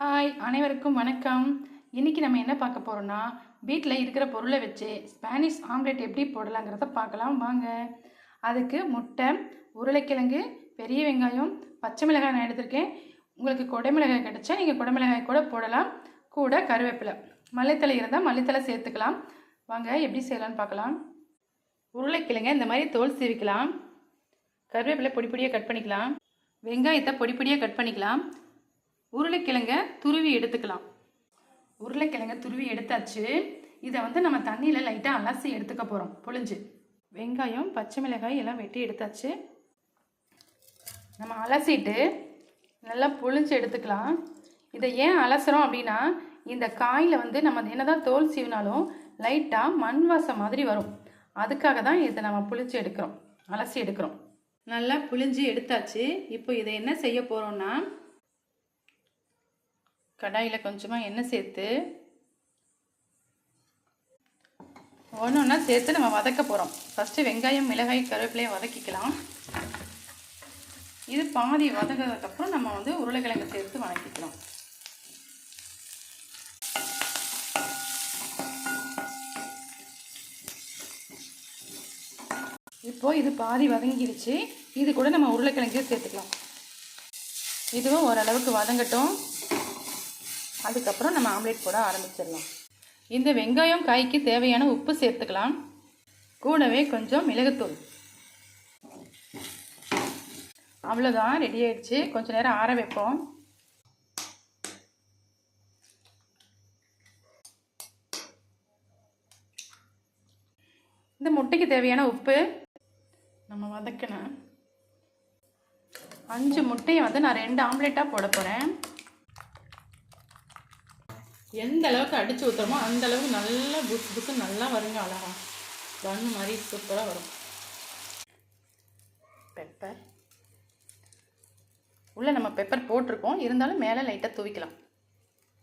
Hi, அனைவருக்கும் வணக்கம். இன்றைக்கி நம்ம என்ன பார்க்க போகிறோன்னா, வீட்டில் இருக்கிற பொருளை வச்சு ஸ்பானிஷ் ஆம்லெட் எப்படி போடலாங்கிறத பார்க்கலாம் வாங்க. அதுக்கு முட்டை, உருளைக்கிழங்கு, பெரிய வெங்காயம், பச்சை மிளகாய் நான் எடுத்திருக்கேன். உங்களுக்கு குடைமிளகாய் கிடச்சா நீங்கள் குடைமிளகாய் கூட போடலாம். கூட கருவேப்பிலை, மல்லித்தலை இருந்தால் மல்லித்தலை சேர்த்துக்கலாம். வாங்க எப்படி செய்யலான்னு பார்க்கலாம். உருளைக்கிழங்க இந்த மாதிரி தோல் சீவிக்கலாம். கருவேப்பிலை பொடி பொடியாக கட் பண்ணிக்கலாம். வெங்காயத்தை பொடி பொடியாக கட் பண்ணிக்கலாம். உருளைக்கிழங்க துருவி எடுத்துக்கலாம். உருளைக்கிழங்க துருவி எடுத்தாச்சு. இதை நம்ம தண்ணியில் லைட்டாக அலசி எடுத்துக்க போகிறோம். புளிஞ்சு வெங்காயம், பச்சை மிளகாய் எல்லாம் வெட்டி எடுத்தாச்சு. நம்ம அலசிட்டு நல்லா புளிஞ்சு எடுத்துக்கலாம். இதை ஏன் அலசுகிறோம் அப்படின்னா, இந்த காயில் நம்ம என்னதான் தோல் சீவினாலும் லைட்டாக மண் வாசம் மாதிரி வரும். அதுக்காக தான் இதை நம்ம புளிஞ்சு எடுக்கிறோம், அலசி எடுக்கிறோம். நல்லா புளிஞ்சு எடுத்தாச்சு. இப்போ இதை என்ன செய்ய போகிறோம்னா, கடாயில் கொஞ்சமாக எண்ணெய் சேர்த்து ஒன்று ஒன்றா சேர்த்து நம்ம வதக்க போகிறோம். ஃபஸ்ட்டு வெங்காயம், மிளகாய், கருவேப்பிலையை வதக்கிக்கலாம். இது பாதி வதங்கினதுக்கப்புறம் நம்ம உருளைக்கிழங்கு சேர்த்து வதக்கிக்கலாம். இப்போது இது பாதி வதங்கிடுச்சு. இது கூட நம்ம உருளைக்கிழங்கையும் சேர்த்துக்கலாம். இதுவும் ஓரளவுக்கு வதங்கட்டும். அதுக்கப்புறம் நம்ம ஆம்லேட் போட ஆரம்பிச்சிடலாம். இந்த வெங்காயம் காய்க்கு தேவையான உப்பு சேர்த்துக்கலாம். கூடவே கொஞ்சம் மிளகுத்தூள். அவ்வளோதான், ரெடி ஆயிடுச்சு. கொஞ்சம் நேரம் ஆற வைப்போம். இந்த முட்டைக்கு தேவையான உப்பு நம்ம வதக்கினேன். 5 முட்டையை நான் 2 ஆம்லேட்டாக போட போகிறேன். எந்த அளவுக்கு அடித்து ஊற்றுறோமோ அந்த அளவுக்கு நல்லா புஸ் புஸ்ஸு நல்லா வருங்க. அழகா பன்னு மாதிரி சூப்பராக வரும். பெப்பர் உள்ளே நம்ம பெப்பர் போட்டிருக்கோம், இருந்தாலும் மேலே லைட்டாக தூவிக்கலாம்.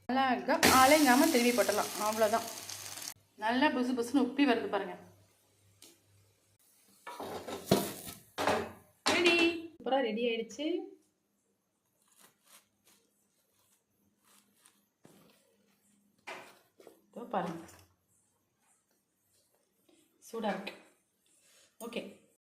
அழகாக ஆலைங்காமல் திருவி போட்டலாம். அவ்வளோதான். நல்லா புசு புசுன்னு உப்பி வருது பாருங்கள். ரெடி, சூப்பராக ரெடி ஆயிடுச்சு. பாருங்க, சூடாக இருக்கு.